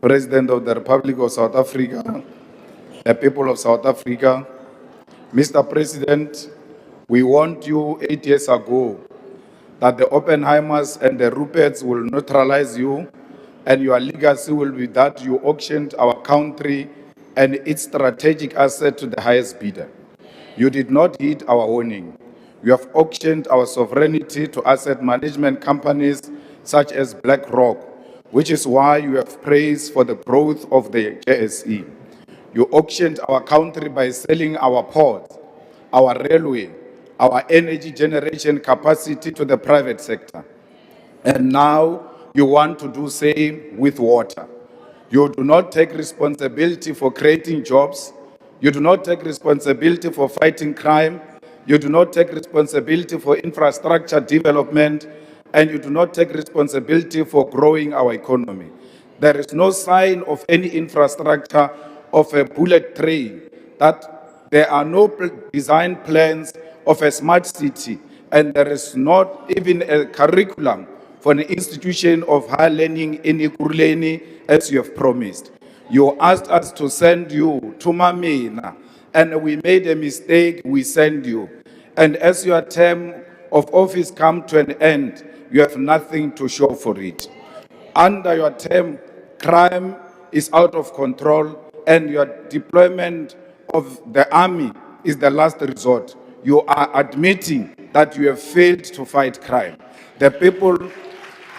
President of the Republic of South Africa, the people of South Africa, Mr. President, we warned you 8 years ago that the Oppenheimers and the Ruperts will neutralize you, and your legacy will be that you auctioned our country and its strategic asset to the highest bidder. You did not heed our warning. You have auctioned our sovereignty to asset management companies such as BlackRock, which is why you have praised for the growth of the JSE. You auctioned our country by selling our ports, our railway, our energy generation capacity to the private sector. And now you want to do same with water. You do not take responsibility for creating jobs. You do not take responsibility for fighting crime. You do not take responsibility for infrastructure development. And you do not take responsibility for growing our economy. There is no sign of any infrastructure of a bullet train, that there are no design plans of a smart city, and there is not even a curriculum for an institution of higher learning in Ikuruleni as you have promised. You asked us to send you to Mamina, and we made a mistake, we send you. And as your term of office come to an end, you have nothing to show for it. Under your term, crime is out of control, and your deployment of the army is the last resort. You are admitting that you have failed to fight crime. The people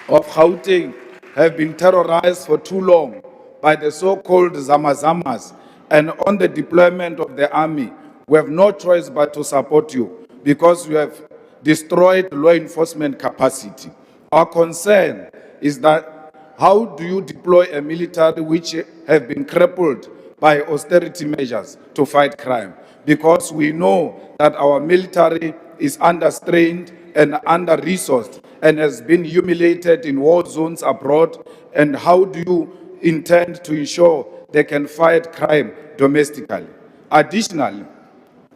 of Gauteng have been terrorized for too long by the so-called Zamazamas, and on the deployment of the army, we have no choice but to support you because you have destroyed law enforcement capacity. Our concern is that how do you deploy a military which have been crippled by austerity measures to fight crime? Because we know that our military is understrained and under-resourced and has been humiliated in war zones abroad. And how do you intend to ensure they can fight crime domestically? Additionally,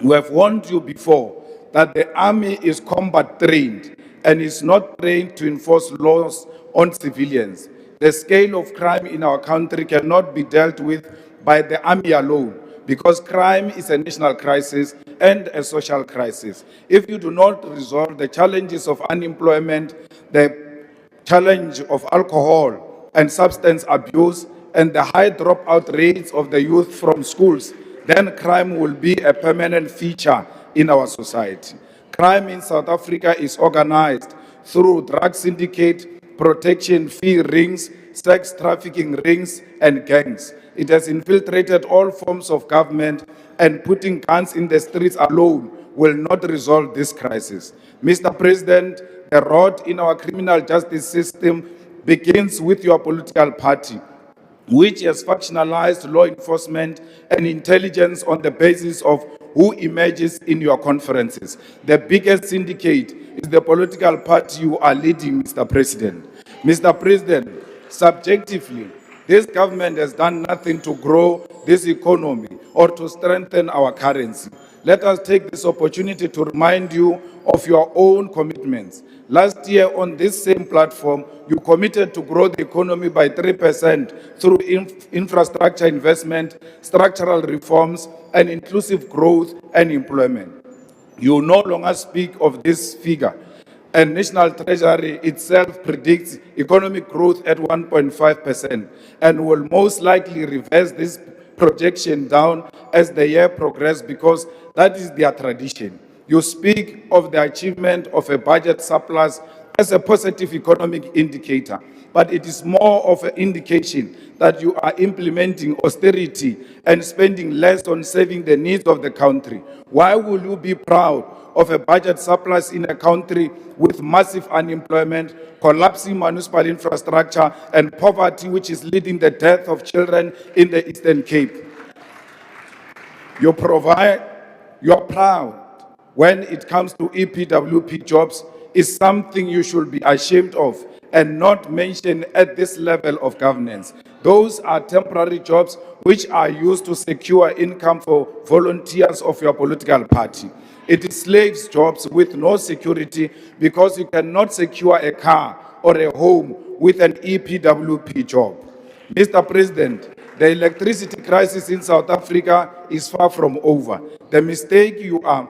we have warned you before that the army is combat trained and is not trained to enforce laws on civilians. The scale of crime in our country cannot be dealt with by the army alone, because crime is a national crisis and a social crisis. If you do not resolve the challenges of unemployment, the challenge of alcohol and substance abuse, and the high dropout rates of the youth from schools, then crime will be a permanent feature in our society. Crime in South Africa is organized through drug syndicate, protection fee rings, sex trafficking rings, and gangs. It has infiltrated all forms of government, and putting guns in the streets alone will not resolve this crisis. Mr. President, the rot in our criminal justice system begins with your political party, which has factionalized law enforcement and intelligence on the basis of who emerges in your conferences. The biggest syndicate is the political party you are leading, Mr. President. Mr. President, subjectively, this government has done nothing to grow this economy or to strengthen our currency. Let us take this opportunity to remind you of your own commitments. Last year on this same platform, you committed to grow the economy by 3% through infrastructure investment, structural reforms, and inclusive growth and employment. You no longer speak of this figure, and National Treasury itself predicts economic growth at 1.5% and will most likely reverse this projection down as the year progresses, because that is their tradition. You speak of the achievement of a budget surplus as a positive economic indicator, but it is more of an indication that you are implementing austerity and spending less on saving the needs of the country. Why will you be proud of a budget surplus in a country with massive unemployment, collapsing municipal infrastructure, and poverty, which is leading the death of children in the Eastern Cape? You're proud when it comes to EPWP jobs is something you should be ashamed of and not mention at this level of governance. Those are temporary jobs which are used to secure income for volunteers of your political party. It is slaves jobs with no security, because you cannot secure a car or a home with an EPWP job. Mr. President, the electricity crisis in South Africa is far from over. The mistake you are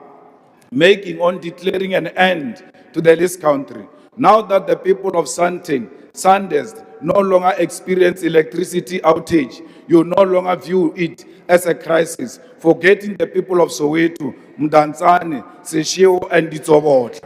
making on declaring an end to this country, now that the people of Sandest no longer experience electricity outage, you no longer view it as a crisis, forgetting the people of Soweto, Mdantsane, Seshego, and Ditsobot.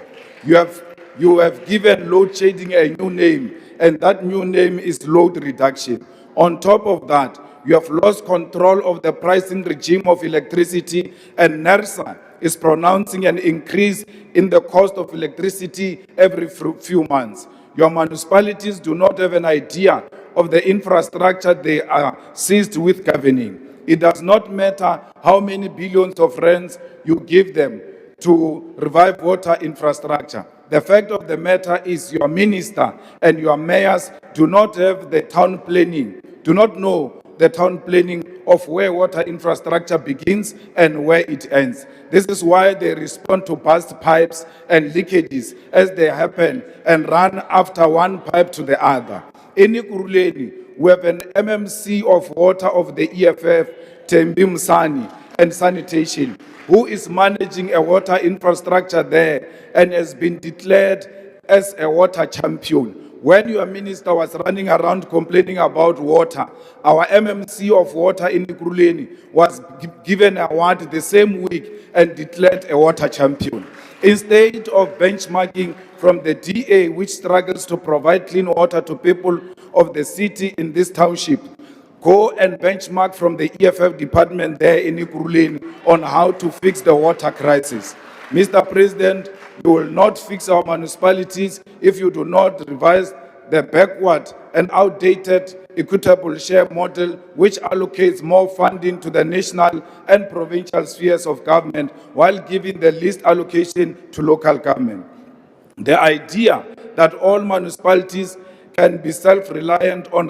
You have given load shedding a new name, and that new name is load reduction. On top of that, you have lost control of the pricing regime of electricity, and NERSA is pronouncing an increase in the cost of electricity every few months. Your municipalities do not have an idea of the infrastructure they are seized with governing. It does not matter how many billions of rands you give them to revive water infrastructure. The fact of the matter is your minister and your mayors do not have the town planning, do not know the town planning of where water infrastructure begins and where it ends. This is why they respond to burst pipes and leakages as they happen and run after one pipe to the other. In Ekurhuleni, we have an MMC of water of the EFF, Tembi Msani, and sanitation, who is managing a water infrastructure there and has been declared as a water champion. When your minister was running around complaining about water, our MMC of water in Ekurhuleni was given an award the same week and declared a water champion. Instead of benchmarking from the DA, which struggles to provide clean water to people of the city in this township, go and benchmark from the EFF department there in Ekurhuleni on how to fix the water crisis. Mr. President, you will not fix our municipalities if you do not revise the backward and outdated equitable share model, which allocates more funding to the national and provincial spheres of government while giving the least allocation to local government. The idea that all municipalities can be self-reliant on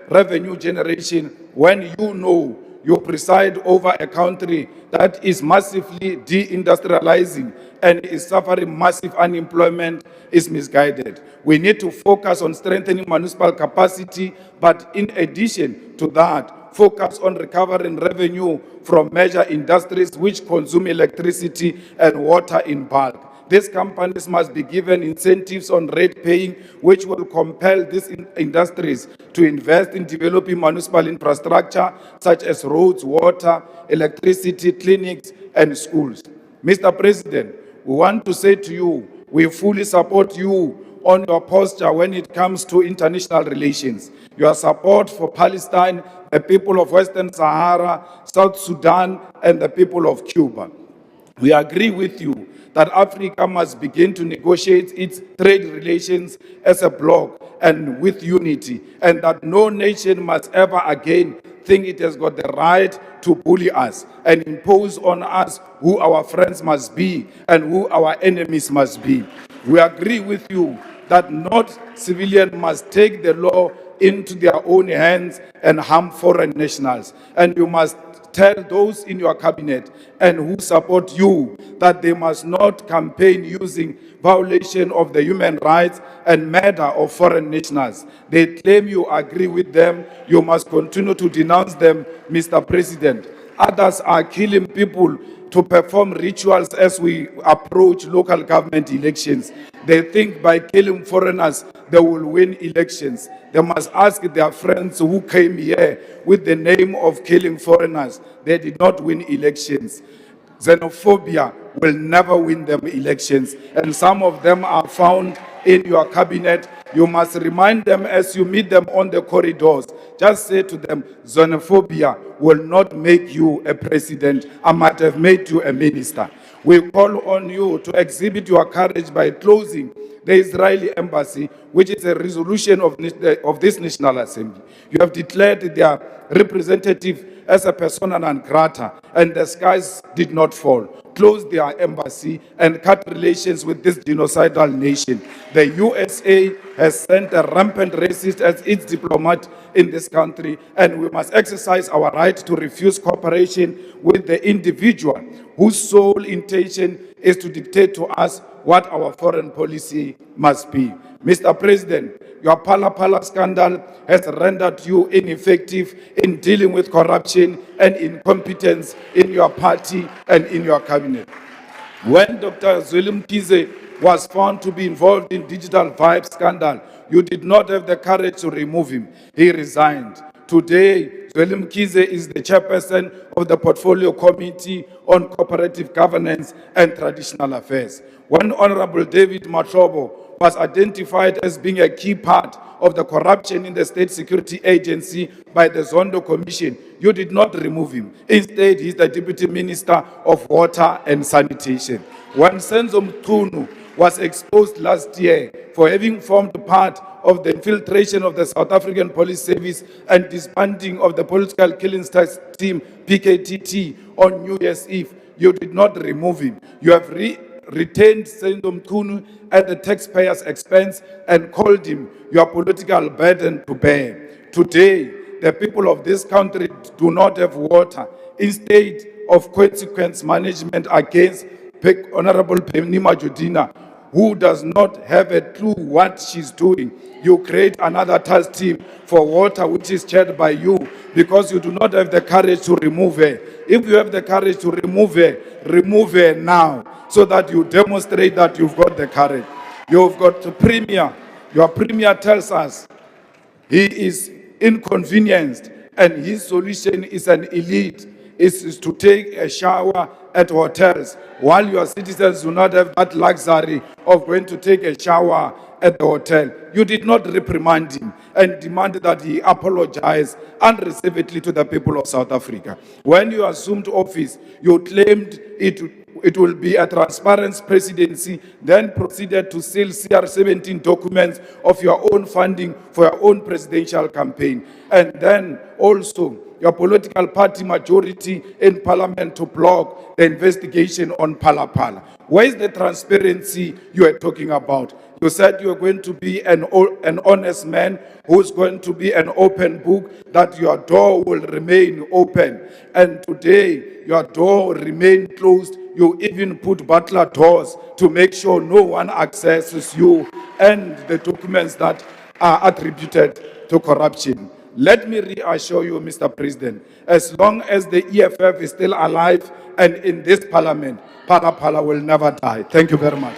revenue generation when you know you preside over a country that is massively deindustrializing and is suffering massive unemployment is misguided. We need to focus on strengthening municipal capacity, but in addition to that, focus on recovering revenue from major industries which consume electricity and water in bulk. These companies must be given incentives on rate paying, which will compel these industries to invest in developing municipal infrastructure such as roads, water, electricity, clinics, and schools. Mr. President, we want to say to you, we fully support you on your posture when it comes to international relations. Your support for Palestine, the people of Western Sahara, South Sudan, and the people of Cuba. We agree with you that Africa must begin to negotiate its trade relations as a bloc and with unity, and that no nation must ever again think it has got the right to bully us and impose on us who our friends must be and who our enemies must be. We agree with you that not civilians must take the law into their own hands and harm foreign nationals. And you must tell those in your cabinet and who support you that they must not campaign using violation of the human rights and murder of foreign nationals. They claim you agree with them. You must continue to denounce them, Mr. President. Others are killing people to perform rituals as we approach local government elections. They think by killing foreigners, they will win elections. They must ask their friends who came here with the name of killing foreigners. They did not win elections. Xenophobia will never win them elections. And some of them are found in your cabinet. You must remind them as you meet them on the corridors. Just say to them, xenophobia will not make you a president. I might have made you a minister. We call on you to exhibit your courage by closing the Israeli embassy, which is a resolution of this National Assembly. You have declared their representative as a persona non grata, and the skies did not fall. Close their embassy and cut relations with this genocidal nation. The USA has sent a rampant racist as its diplomat in this country, and we must exercise our right to refuse cooperation with the individual whose sole intention is to dictate to us what our foreign policy must be. Mr. President, your Pala Pala scandal has rendered you ineffective in dealing with corruption and incompetence in your party and in your cabinet. When Dr. Julius Malema was found to be involved in digital vibe scandal, you did not have the courage to remove him. He resigned. Today, Julius Malema is the chairperson of the Portfolio Committee on Cooperative Governance and Traditional Affairs. When Honorable David Machobo was identified as being a key part of the corruption in the State Security Agency by the Zondo Commission, you did not remove him. Instead, he's the Deputy Minister of Water and Sanitation. When Senzo Mchunu was exposed last year for having formed part of the infiltration of the South African Police Service and disbanding of the Political Killings Task Team, PKTT, on New Year's Eve, you did not remove him. You have retained Senzo Mchunu at the taxpayer's expense and called him your political burden to bear. Today, the people of this country do not have water. Instead of consequence management against Honorable Penima Judina, who does not have a clue what she's doing, you create another task team for water, which is chaired by you, because you do not have the courage to remove her. If you have the courage to remove her now, so that you demonstrate that you've got the courage. You've got the premier. Your premier tells us he is inconvenienced and his solution is an elite, is to take a shower at hotels, while your citizens do not have that luxury of going to take a shower at the hotel. You did not reprimand him and demanded that he apologize unreservedly to the people of South Africa. When you assumed office, you claimed it will be a transparent presidency, then proceeded to seal CR17 documents of your own funding for your own presidential campaign. And then also your political party majority in parliament to block the investigation on Pala Pala. Where is the transparency you are talking about? You said you are going to be an honest man who's going to be an open book, that your door will remain open. And today, your door will remain closed. You even put butler doors to make sure no one accesses you and the documents that are attributed to corruption. Let me reassure you, Mr. President, as long as the EFF is still alive and in this parliament, Pala Pala will never die. Thank you very much.